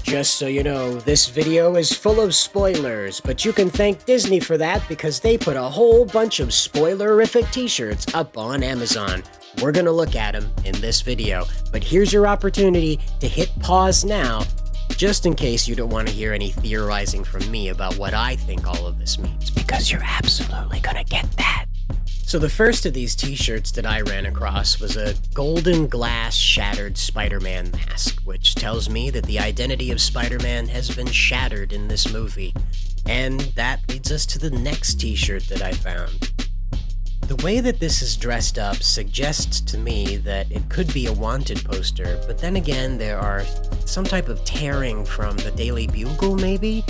Just so you know, this video is full of spoilers, but you can thank Disney for that because they put a whole bunch of spoilerific t-shirts up on Amazon. We're gonna look at them in this video, but here's your opportunity to hit pause now, just in case you don't want to hear any theorizing from me about what I think all of this means, because you're absolutely gonna get that. So the first of these t-shirts that I ran across was a golden glass shattered Spider-Man mask, which tells me that the identity of Spider-Man has been shattered in this movie. And that leads us to the next t-shirt that I found. The way that this is dressed up suggests to me that it could be a wanted poster, but then again there are some type of tearing from the Daily Bugle maybe?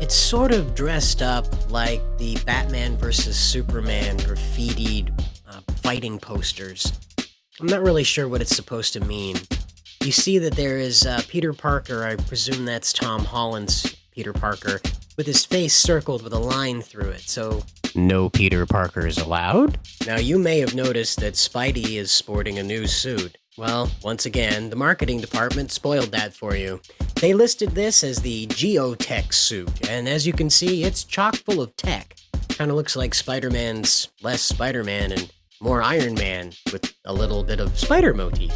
It's sort of dressed up like the Batman vs. Superman graffitied fighting posters. I'm not really sure what it's supposed to mean. You see that there is Peter Parker, I presume that's Tom Holland's Peter Parker, with his face circled with a line through it, so no Peter Parkers allowed? Now you may have noticed that Spidey is sporting a new suit. Well, once again, the marketing department spoiled that for you. They listed this as the Geotech suit, and as you can see, it's chock full of tech. Kinda looks like Spider-Man's less Spider-Man and more Iron Man, with a little bit of spider motif.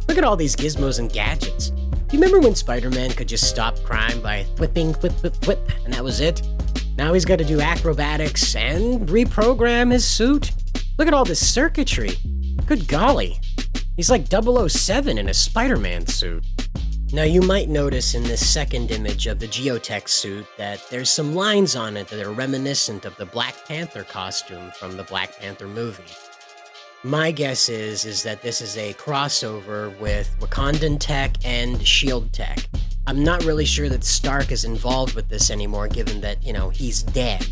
Look at all these gizmos and gadgets. Do you remember when Spider-Man could just stop crime by whipping, whip, whip, whip, and that was it? Now he's got to do acrobatics and reprogram his suit. Look at all this circuitry. Good golly. He's like 007 in a Spider-Man suit. Now you might notice in this second image of the Geotech suit that there's some lines on it that are reminiscent of the Black Panther costume from the Black Panther movie. My guess is that this is a crossover with Wakandan tech and S.H.I.E.L.D. tech. I'm not really sure that Stark is involved with this anymore, given that, he's dead.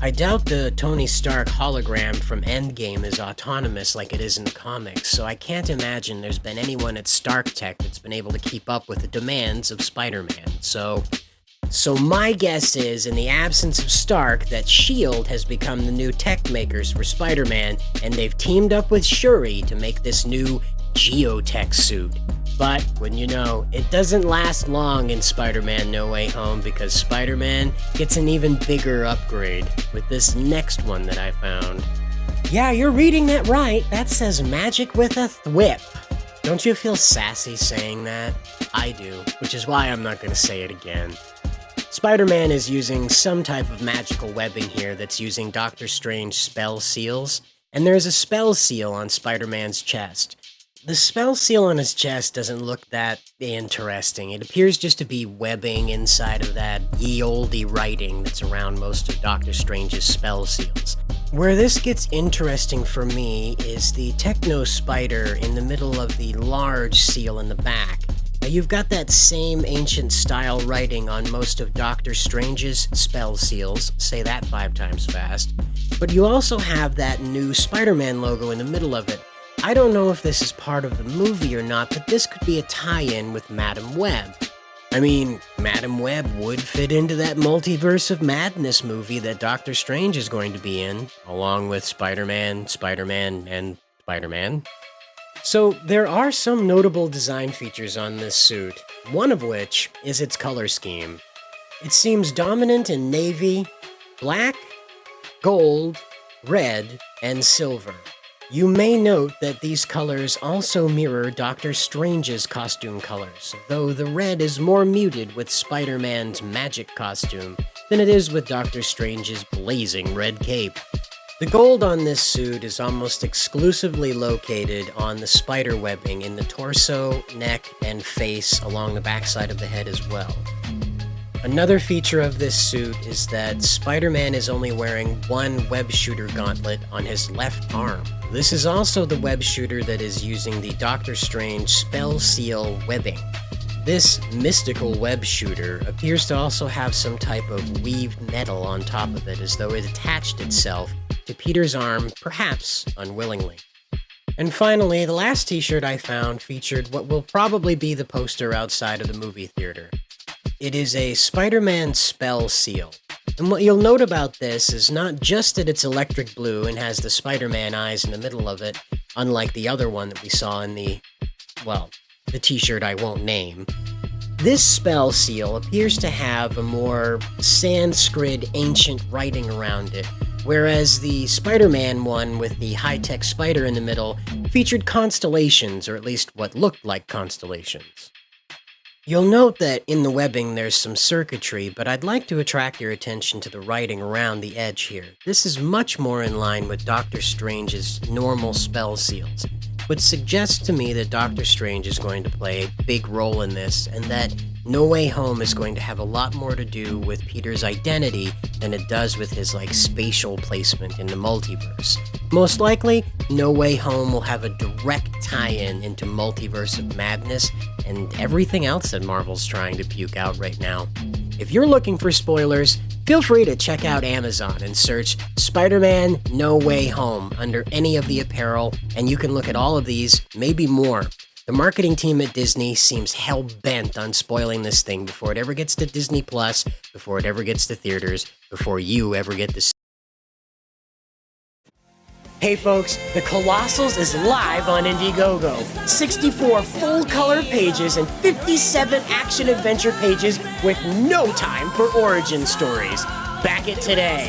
I doubt the Tony Stark hologram from Endgame is autonomous like it is in the comics, so I can't imagine there's been anyone at Stark Tech that's been able to keep up with the demands of Spider-Man. So my guess is, in the absence of Stark, that S.H.I.E.L.D. has become the new tech makers for Spider-Man, and they've teamed up with Shuri to make this new Geotech suit. But, wouldn't you know, it doesn't last long in Spider-Man No Way Home because Spider-Man gets an even bigger upgrade with this next one that I found. Yeah, you're reading that right. That says magic with a thwip. Don't you feel sassy saying that? I do, which is why I'm not going to say it again. Spider-Man is using some type of magical webbing here that's using Doctor Strange spell seals, and there's a spell seal on Spider-Man's chest. The spell seal on his chest doesn't look that interesting. It appears just to be webbing inside of that ye olde writing that's around most of Doctor Strange's spell seals. Where this gets interesting for me is the Techno Spider in the middle of the large seal in the back. Now you've got that same ancient style writing on most of Doctor Strange's spell seals, say that 5 times fast, but you also have that new Spider-Man logo in the middle of it. I don't know if this is part of the movie or not, but this could be a tie-in with Madam Web. I mean, Madam Web would fit into that Multiverse of Madness movie that Doctor Strange is going to be in, along with Spider-Man, and Spider-Man. So there are some notable design features on this suit, one of which is its color scheme. It seems dominant in navy, black, gold, red, and silver. You may note that these colors also mirror Doctor Strange's costume colors, though the red is more muted with Spider-Man's magic costume than it is with Doctor Strange's blazing red cape. The gold on this suit is almost exclusively located on the spider webbing in the torso, neck, and face along the backside of the head as well. Another feature of this suit is that Spider-Man is only wearing one web shooter gauntlet on his left arm. This is also the web shooter that is using the Doctor Strange spell seal webbing. This mystical web shooter appears to also have some type of weaved metal on top of it, as though it attached itself to Peter's arm, perhaps unwillingly. And finally, the last t-shirt I found featured what will probably be the poster outside of the movie theater. It is a Spider-Man spell seal. And what you'll note about this is not just that it's electric blue and has the Spider-Man eyes in the middle of it, unlike the other one that we saw in the t-shirt I won't name. This spell seal appears to have a more Sanskrit ancient writing around it, whereas the SpiderMan one with the high-tech spider in the middle featured constellations, or at least what looked like constellations. You'll note that in the webbing there's some circuitry, but I'd like to attract your attention to the writing around the edge here. This is much more in line with Doctor Strange's normal spell seals, which suggests to me that Doctor Strange is going to play a big role in this, and that No Way Home is going to have a lot more to do with Peter's identity than it does with his, spatial placement in the multiverse. Most likely, No Way Home will have a direct tie-in into Multiverse of Madness and everything else that Marvel's trying to puke out right now. If you're looking for spoilers, feel free to check out Amazon and search Spider-Man No Way Home under any of the apparel, and you can look at all of these, maybe more. The marketing team at Disney seems hell-bent on spoiling this thing before it ever gets to Disney+, before it ever gets to theaters, before you ever get to... Hey folks, the Colossals is live on Indiegogo. 64 full-color pages and 57 action-adventure pages with no time for origin stories. Back it today.